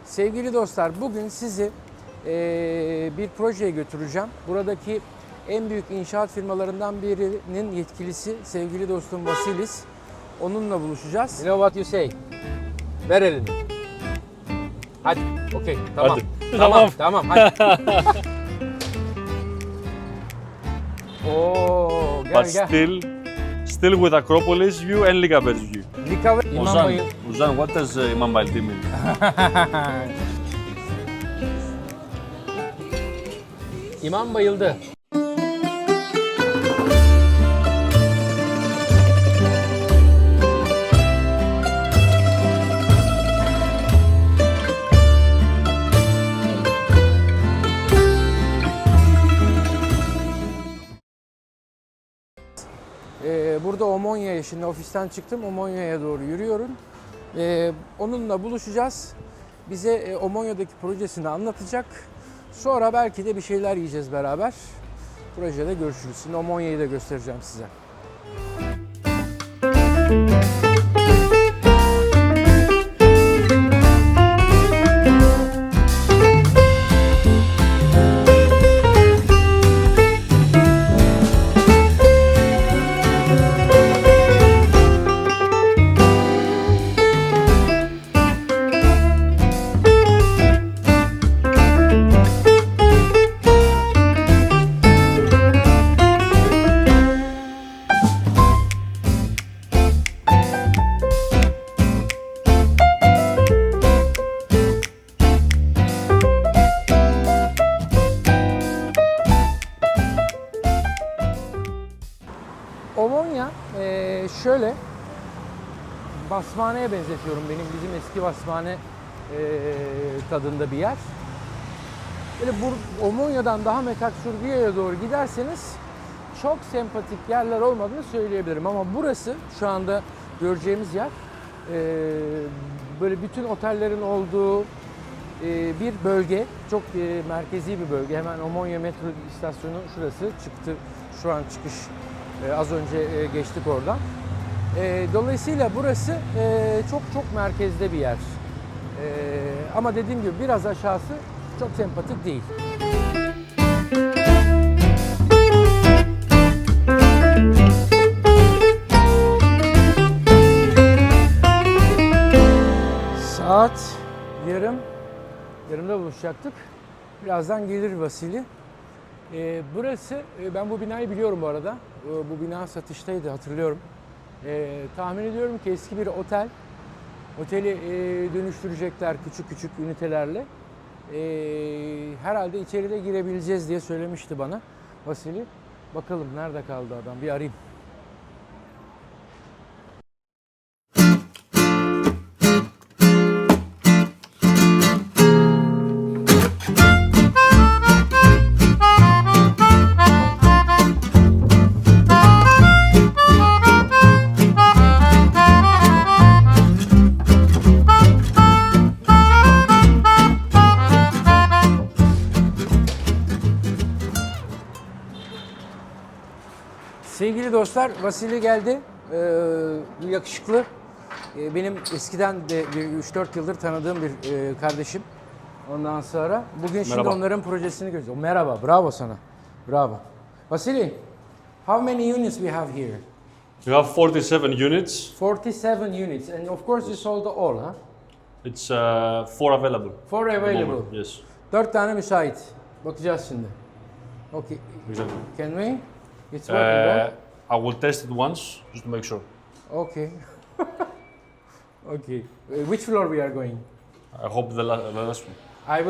Sevgili dostlar, bugün sizi bir projeye götüreceğim. Buradaki en büyük inşaat firmalarından birinin yetkilisi sevgili dostum Vasilis. Onunla buluşacağız. You know what you say? Ver elini. Hadi, okey, tamam. Hadi. Tamam, hadi. Oo, gel But gel. still with Acropolis view and Likaves view. İmam Bayıldı. Ozan, what does İmam Bayıldı mean? İmam bayıldı. Burada Omonia'ya, şimdi ofisten çıktım, Omonia'ya doğru yürüyorum. Onunla buluşacağız. Bize Omonia'daki projesini anlatacak. Sonra belki de bir şeyler yiyeceğiz beraber. Projede görüşürüz. Şimdi Omonia'yı da göstereceğim size. Omonia şöyle, basmaneye benzetiyorum, bizim eski basmane tadında bir yer. Böyle Omonia'dan daha Metaxurgia'ya doğru giderseniz çok sempatik yerler olmadığını söyleyebilirim. Ama burası şu anda göreceğimiz yer böyle bütün otellerin olduğu bir bölge. Çok merkezi bir bölge. Hemen Omonia metro istasyonu şurası, çıktı. Şu an çıkış. Az önce geçtik oradan. Dolayısıyla burası çok merkezde bir yer. Ama dediğim gibi biraz aşağısı çok sempatik değil. Saat yarımda buluşacaktık. Birazdan gelir Vasili. Burası, ben bu binayı biliyorum bu arada. Bu bina satıştaydı, hatırlıyorum. Tahmin ediyorum ki eski bir otel. Oteli dönüştürecekler küçük ünitelerle. Herhalde içeride girebileceğiz diye söylemişti bana Vasili. Bakalım nerede kaldı adam, bir arayayım. Sevgili dostlar, Vasili geldi. Yakışıklı. Benim eskiden de 3-4 yıldır tanıdığım bir kardeşim. Ondan sonra bugün şimdi Merhaba. onların projesini göreceğiz. Merhaba, bravo sana. Bravo. Vasili, how many units we have here? We have 47 units. 47 units, and of course you sold all, huh? It's 4 available. 4 at the available. moment, yes. 4 tane müsait. Bakacağız şimdi. Okay. Exactly. Can we? It's working, right? I will test it once just to make sure. Okay. Okay. Which floor we are going? I hope the last one. I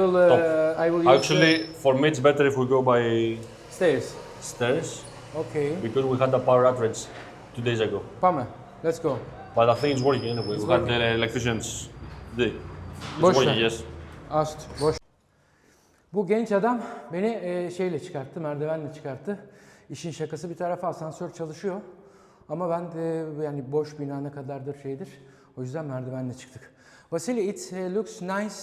will use Actually, for me it's better if we go by stairs. stairs Okay. because we had a power outage 2 days ago. Pama. Let's go. But I think it's working anyway. It's We had working. the electricians today. It's Boş working, ver. yes. Ast. Boş. Bu genç adam beni şeyle çıkarttı, merdivenle çıkarttı. İşin şakası bir tarafa, asansör çalışıyor. Ama ben de yani boş bina ne kadardır şeydir. O yüzden merdivenle çıktık. Vasili, it looks nice.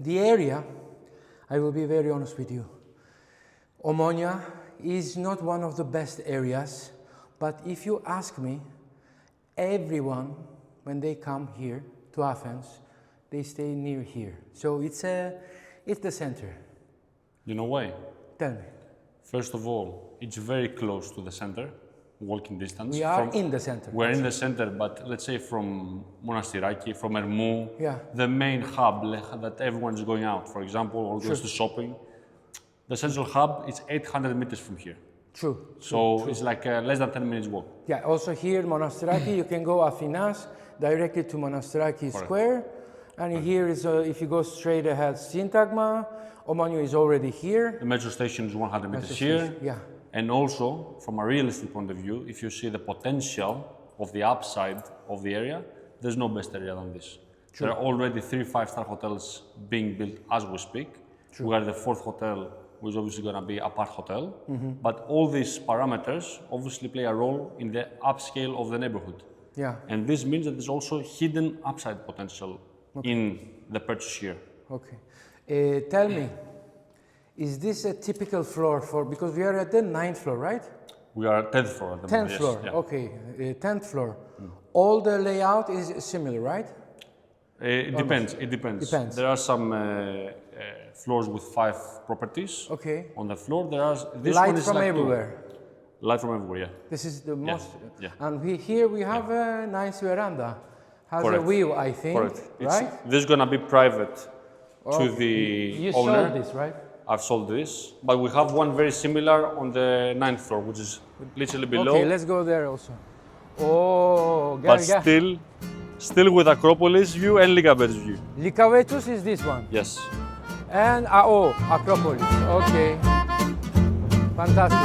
The area, I will be very honest with you. Omonia is not one of the best areas, but if you ask me, everyone, when they come here to Athens, they stay near here. So it's the center. You know why? Tell me. First of all, it's very close to the center, walking distance. We are in the center. We're in the center, but let's say from Monastiraki, from Ermou, Yeah. the main hub that everyone's going out, for example, or goes to shopping. The central hub is 800 meters from here. True. So it's like less than 10 minutes walk. Yeah, also here, Monastiraki, you can go Athens directly to Monastiraki Square. And here is, if you go straight ahead, Syntagma. Omonia is already here. The metro station is 100 meters here. Yeah. And also, from a realistic point of view, if you see the potential of the upside of the area, there's no best area than this. True. There are already 3 5-star hotels being built as we speak. True. We are the 4th hotel, which is obviously going to be a part hotel. But all these parameters obviously play a role in the upscale of the neighborhood. Yeah. And this means that there's also hidden upside potential in the purchase here. Okay. Tell me, is this a typical floor for, because we are at the 9th floor, right? We are 10th floor at the 10th moment. floor, Yes, yeah. okay. 10th floor. All the layout is similar, right? It depends. It depends. There are some floors with 5 properties. Okay. On the floor, there are this Light one is from like everywhere. Light from everywhere. Yeah. This is the most. yeah. And here we have a nice veranda. Has Correct. a view, I think. Correct. Right? This is gonna be private to the You owner. sold this, right? I've sold this, but we have one very similar on the 9th floor, which is literally below. Okay, let's go there also. Oh, but still with Acropolis view and Likavetus view. Likavetus is this one. Yes. And Acropolis. Okay. Fantastic.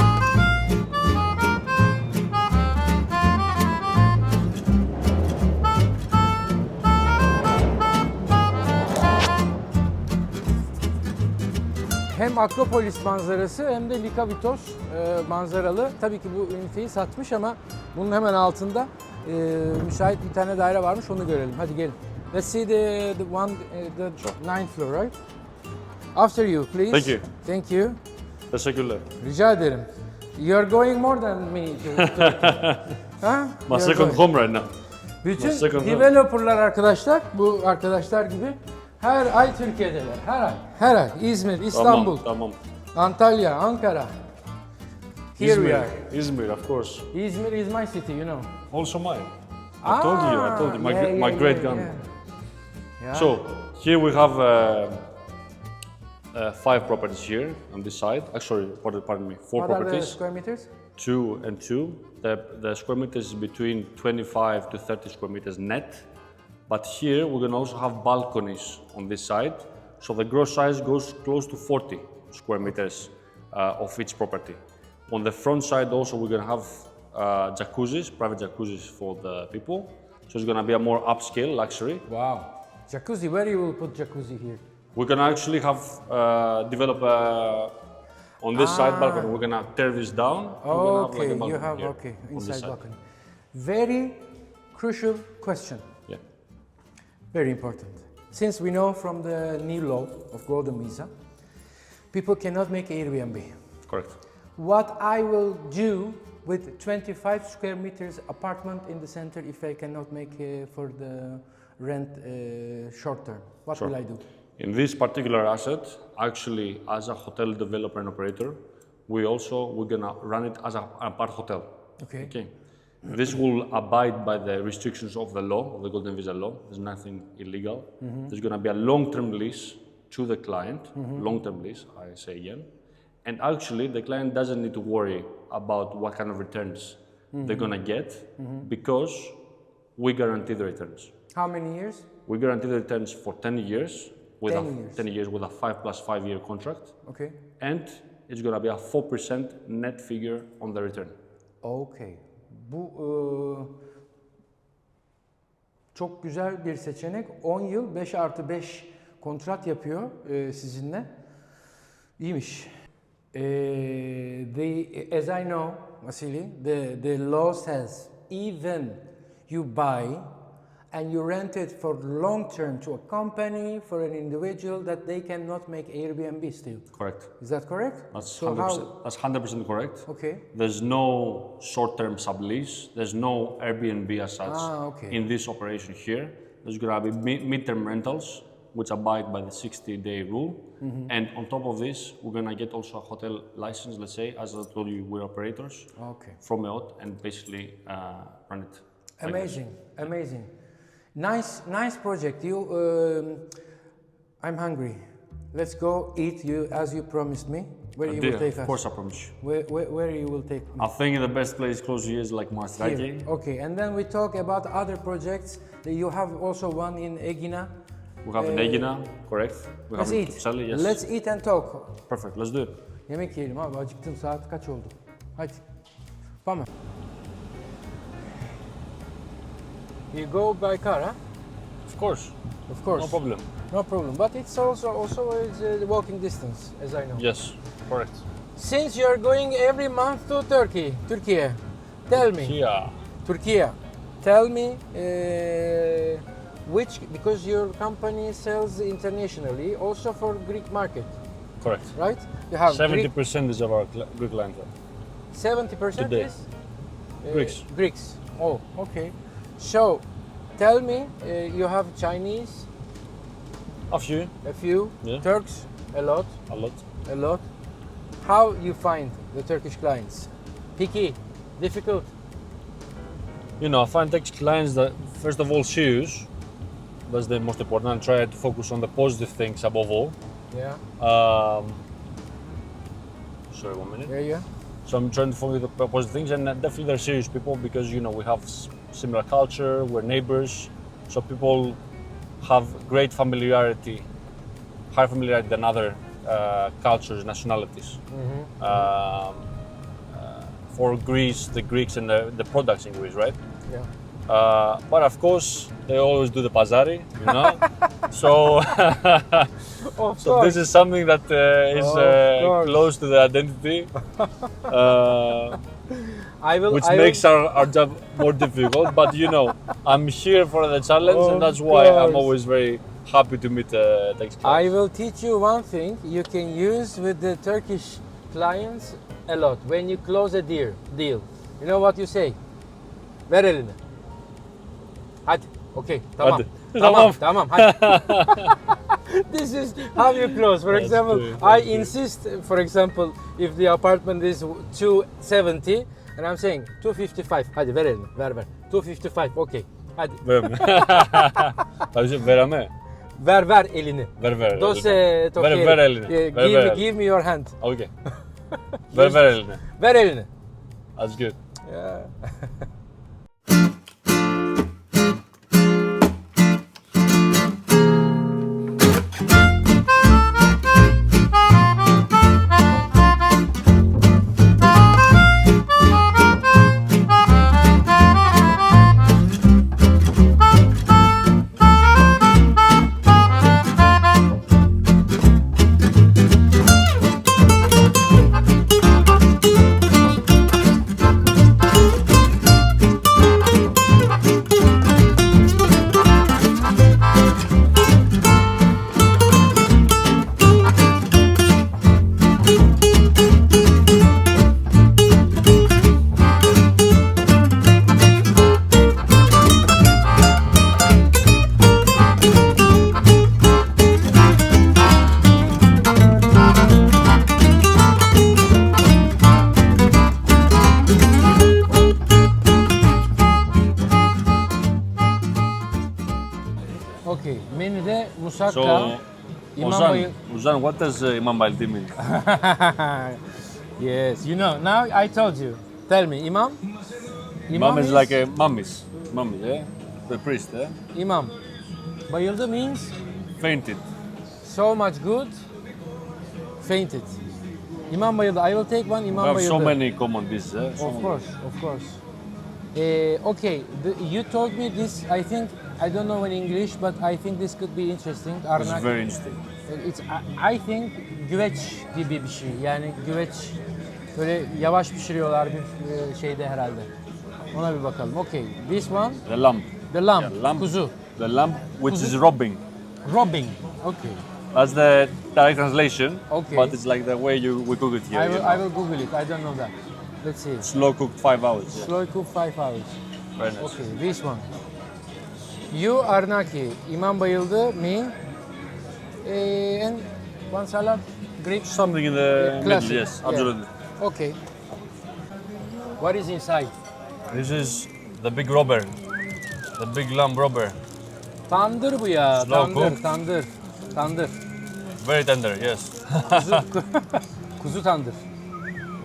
Hem Akropolis manzarası hem de Likavitos manzaralı. Tabii ki bu üniteyi satmış ama bunun hemen altında müsait bir tane daire varmış, onu görelim. Hadi gelin. Let's see the one, the 9th floor, right? After you, please. Thank you. Thank you. Teşekkürler. Rica ederim. You're going more than me to ha? My You're second going. home right now. Bütün second home. developerlar arkadaşlar, bu arkadaşlar gibi her ay Türkiye'deler. Her ay. Her ay. İzmir, İstanbul, Tamam. Antalya, Ankara. Here İzmir. we are. İzmir, of course. İzmir is my city, you know. Also mine. I told you. My great grandma. Yeah. So here we have 5 properties here on this side. Actually, pardon me, 4 What are the properties. square meters? 2 and 2. The square meters is between 25 to 30 square meters net. But here we're gonna also have balconies on this side. So the gross size goes close to 40 square meters of each property. On the front side also we're gonna have jacuzzis, private jacuzzis for the people. So it's gonna be a more upscale luxury. Wow. Jacuzzi, where you will put jacuzzi here? We're gonna actually have develop on this side balcony. We're gonna tear this down. Okay, have like a you have, here okay, on this inside side. balcony. Very crucial question. Yeah. Very important. Since we know from the new law of golden visa, people cannot make Airbnb. Correct. What I will do with 25 square meters apartment in the center if I cannot make for the rent short term? What will I do? In this particular asset, actually, as a hotel developer and operator, we're gonna run it as a apart hotel. Okay. This will abide by the restrictions of the law, of the Golden Visa law. There's nothing illegal. There's gonna be a long-term lease to the client, long-term lease, I say again. And actually, the client doesn't need to worry about what kind of returns they're gonna get because we guarantee the returns. How many years? We guarantee the returns for 10 years. 10 years with a 5 plus 5 year contract. Okay. And it's gonna be a 4% net figure on the return. Okay. Bu çok güzel bir seçenek. 10 yıl 5+5 kontrat yapıyor sizinle. İyiymiş. As I know, Vasily, the law says even you buy and you rent it for long term to a company, for an individual, that they cannot make Airbnb still. Correct. Is that correct? That's 100%, that's 100% correct. Okay. There's no short-term sublease. There's no Airbnb as such Okay. in this operation here. There's gonna be midterm rentals, which abide by the 60-day rule. And on top of this, we're gonna get also a hotel license, let's say, as I told you, we're operators from EOT and basically run it. Amazing, amazing. Nice project. I'm hungry. Let's go eat you as you promised me. Where you will take us? Of course, I promise you. Where you will take me? I think the best place close here is like Maastricht. Okay, and then we talk about other projects. You have also one in Egina. We have in Egina, correct. We Let's have in eat. Psiri'de, yes. Let's eat and talk. Perfect, let's do it. Yemek yiyelim abi, acıktım. Saat kaç oldu? Hadi. Vamos. You go by car, huh? Of course. Of course. No problem. No problem. But it's also it's walking distance, as I know. Yes, correct. Since you are going every month to Turkey, tell me. Here. Turkey. Tell me because your company sells internationally, also for Greek market, Correct. right? You have 70% is of our Greek clientele. 70% Today. is Greeks. Greeks. Oh, okay. So, tell me, you have Chinese, A few, a few, Yeah. Turks, a lot. a lot. How you find the Turkish clients? Picky, difficult. You know, I find Turkish clients that, first of all, serious. That's the most important. And try to focus on the positive things above all. Yeah. Sorry, 1 minute. Yeah. So I'm trying to focus on the positive things, and definitely they're serious people because, you know, we have similar culture, we're neighbors, so people have great familiarity, higher familiarity than other cultures, nationalities. For Greece, the Greeks and the products in Greece, right? Yeah. But of course, they always do the pazari, you know. So, Of so course. this is something that is course. close to the identity, which I makes our job more difficult. But you know, I'm here for the challenge, and that's why I'm course. always very happy to meet Turkish I clients. will teach you one thing you can use with the Turkish clients a lot. When you close a deal, you know what you say? Ver elini. Hadi. Okay. Tamam. Hadi. Tamam. Hadi. This is how you close. For That's example, good, I that's good. insist, for example, if the apartment is 270 and I'm saying 255. Hadi ver elini. Ver. 255. Okay. Hadi. Verme. Verame. Ver elini. Ver. Dose tokieri. Ver elini. Ver. Give me your hand. Okay. Ver elini. Ver elini. That's good. Yeah. Okay, menüde musakka, So, imam Ozan, what does imam bayıldı mean? Yes, you know. Now I told you. Tell me, imam. Imam is like a mummies, yeah? The priest, yeah? Imam. Bayıldı means Fainted. so much good. Fainted. İmam bayıldı. I will take one. We İmam have bayıldı. so many common dishes, eh? Of course. Okay, you told me this. I don't know in English, but I think this could be interesting. It's Arnak. very interesting. I think güveç gibi bir şey. Yani güveç böyle yavaş pişiriyorlar bir şeyde herhalde. Ona bir bakalım. Okay, this one, The lamb. the lamb, Yeah, lamb. kuzu. The lamb, which Kuzu. is robbing. Robbing. Okay. That's the direct translation, Okay. but it's like the way we cook it here. I will Google it. I don't know that. Let's see. Slow cooked 5 hours. Yeah. Slow cook 5 hours. Very nice. Okay, this one. You Arnaki, İmam bayıldı, me, and one salad, Greek. Something in the Classic, middle, yes, yeah. absolutely. Okay. What is inside? This is the big robber, the big lamb robber. Tandır bu ya, Slow tandır, cook. tandır. Very tender, yes. Kuzu tandır.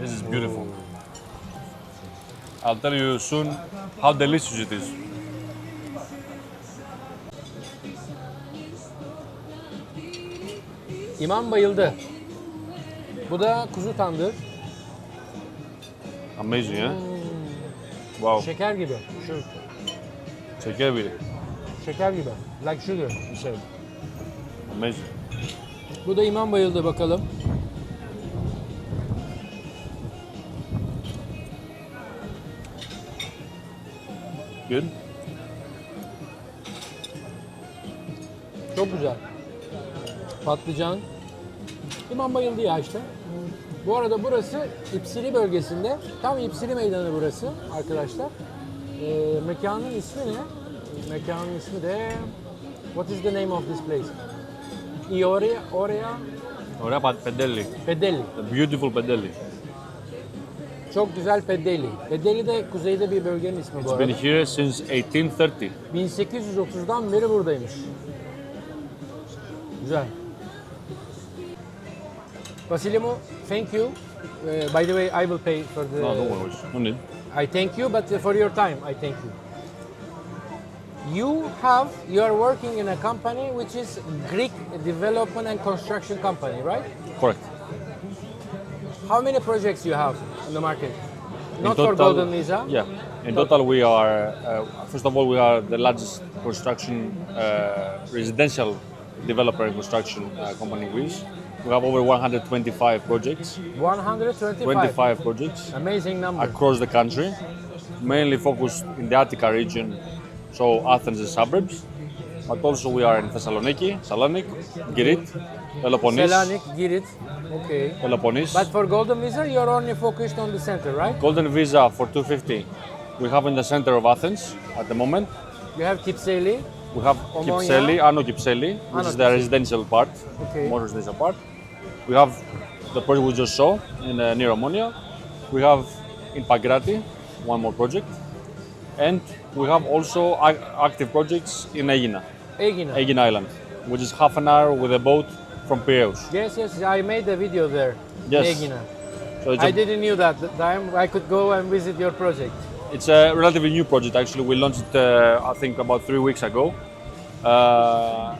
This is beautiful. I'll tell you soon how delicious it is. İmam bayıldı. Bu da kuzu tandır. Amazing, yeah? Wow. Şeker gibi. Şu Şeker bile. şeker gibi. Like sugar bir şey. Amazing. Bu da İmam bayıldı bakalım. Good. Çok güzel. Patlıcan. İmam bayıldı ya işte. Bu arada burası İpsiri bölgesinde. Tam İpsiri meydanı burası arkadaşlar. Mekanın ismi ne? Mekanın ismi de... What is the name of this place? Ioria, Orea, Ωραία πεντέλι. Pedelli. A beautiful pεντέλι. Çok güzel Pedelli. Pedelli de kuzeyde bir bölgenin ismi bu It's arada. been here since 1830. 1830'dan beri buradaymış. Güzel. Vasilimo, thank you. By the way, I will pay for the... No, don't worry. No need. I thank you, but for your time, I thank you. You are working in a company which is Greek development and construction company, right? Correct. How many projects you have on the market? Not In for Golden Visa? Yeah. In total, we are, first of all, we are the largest construction, residential developer and construction company in Greece. We have over 125 projects, 125. 25 projects Amazing number. across the country, mainly focused in the Attica region, so Athens and suburbs. But also we are in Thessaloniki, Salonik, Girit, Peloponnese, Selanik, Girit. Okay. Peloponnese. But for Golden Visa, you're only focused on the center, right? Golden Visa for 250. We have in the center of Athens at the moment. You have Kipseli. We have Omonia. Kypseli, Ano Kypseli, which is the Kypseli. residential part, Okay. more residential part. We have the project we just saw in near Omonia. We have in Pagrati, one more project. And we have also active projects in Aegina, Egina. Aegina Island, which is half an hour with a boat from Piraeus. Yes, I made a video there. Yes. Egina. So I didn't knew that time. I could go and visit your project. it's a relatively new project actually. We launched it I think about 3 weeks ago.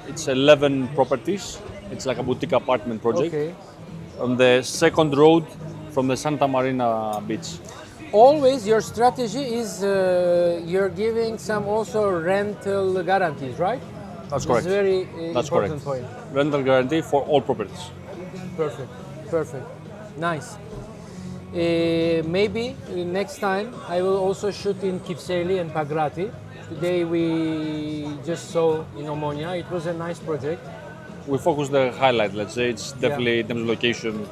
It's 11 properties. It's like a boutique apartment project Okay. on the second road from the Santa Marina beach. Always your strategy is you're giving some also rental guarantees, right? That's This correct. is very That's important correct. point. Rental guarantee for all properties. Perfect, perfect, nice. Maybe next time I will also shoot in Kipseli and Pagrati. Today we just saw in Omonia. It was a nice project. We focus the highlight, let's say. It's definitely in terms of location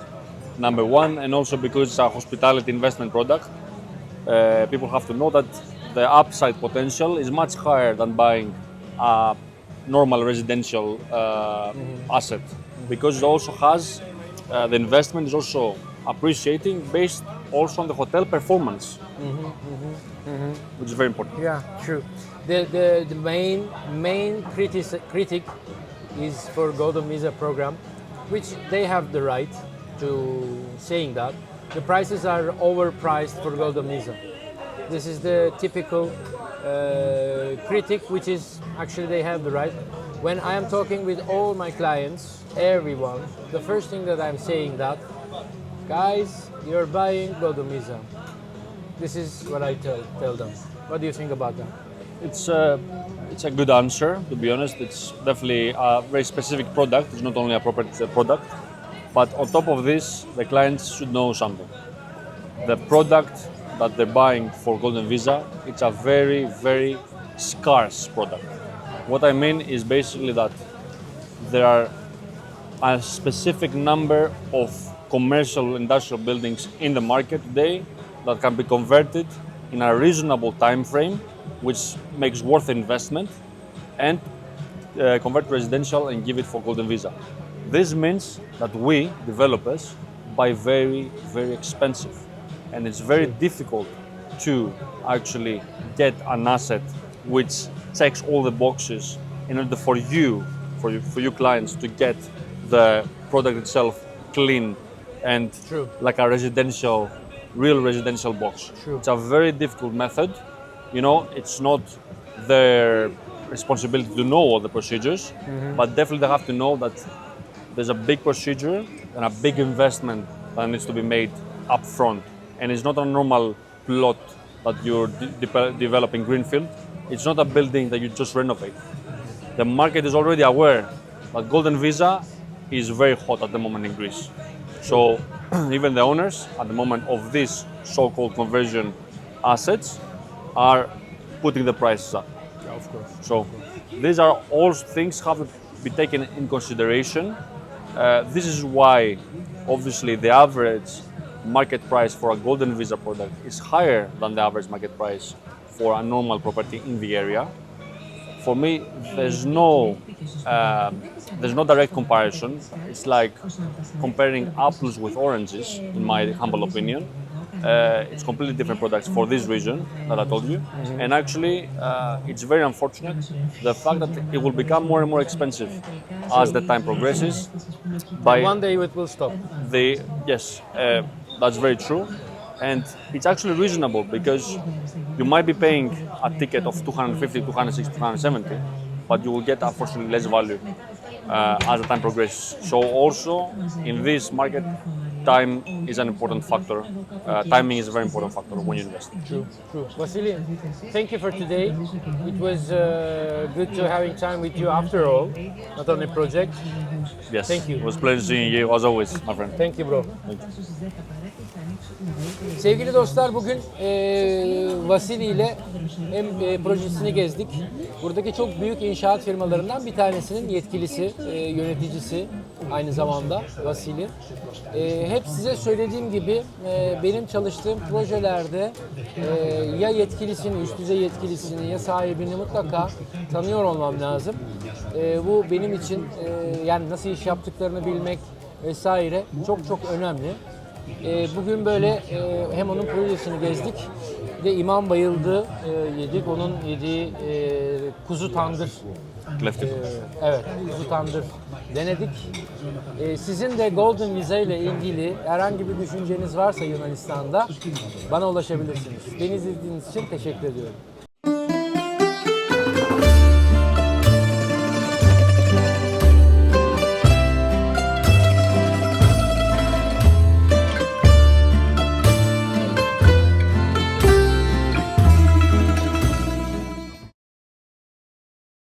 number one, and also because it's a hospitality investment product. People have to know that the upside potential is much higher than buying a normal residential asset, because it also has the investment is also appreciating based also on the hotel performance, which is very important. Yeah, true. The main critic is for Golden Visa program, which they have the right to saying that the prices are overpriced for Golden Visa. This is the typical critic, which is actually they have the right. When I am talking with all my clients, everyone, the first thing that I'm saying that, guys, you're buying Golden Visa. This is what I tell them. What do you think about that? It's a good answer, to be honest. It's definitely a very specific product. It's not only a property, it's a product. But on top of this, the clients should know something. The product that they're buying for Golden Visa, it's a very, very scarce product. What I mean is basically that there are a specific number of commercial industrial buildings in the market today that can be converted in a reasonable time frame, which makes worth investment, and convert residential and give it for golden visa. This means that we, developers, buy very, very expensive. And it's very difficult to actually get an asset which checks all the boxes in order for you clients to get the product itself clean and True. like a real residential box. True. It's a very difficult method. You know, it's not their responsibility to know all the procedures, but definitely they have to know that there's a big procedure and a big investment that needs to be made up front. And it's not a normal plot that you're developing greenfield. It's not a building that you just renovate. The market is already aware that golden visa is very hot at the moment in Greece. So even the owners at the moment of these so-called conversion assets are putting the prices up. Yeah, of course. So these are all things have to be taken in consideration. This is why obviously the average market price for a golden visa product is higher than the average market price for a normal property in the area. For me, there's no direct comparison. It's like comparing apples with oranges, in my humble opinion. It's completely different products for this reason that I told you. And actually, it's very unfortunate the fact that it will become more and more expensive as the time progresses. One day it will stop. Yes, that's very true. And it's actually reasonable because you might be paying a ticket of 250, 260, 270, but you will get unfortunately less value as the time progresses. So also in this market, time is an important factor. Timing is a very important factor when you invest. True. Vasily, thank you for today. It was good to having time with you after all, not on a project. Yes, Thank you. It was a pleasure seeing you as always, my friend. Thank you bro. Thank you. Sevgili dostlar, bugün Vasily ile hem projesini gezdik. Buradaki çok büyük inşaat firmalarından bir tanesinin yetkilisi, yöneticisi aynı zamanda Vasily. Hep size söylediğim gibi benim çalıştığım projelerde ya yetkilisini, üst düzey yetkilisini ya sahibini mutlaka tanıyor olmam lazım. Bu benim için yani nasıl iş yaptıklarını bilmek vesaire çok önemli. Bugün böyle hem onun projesini gezdik, bir de İmam Bayıldı yedik. Onun yediği kuzu tandır. Evet, kuzu tandır denedik. Sizin de Golden Visa ile ilgili herhangi bir düşünceniz varsa Yunanistan'da bana ulaşabilirsiniz. Beni izlediğiniz için teşekkür ediyorum.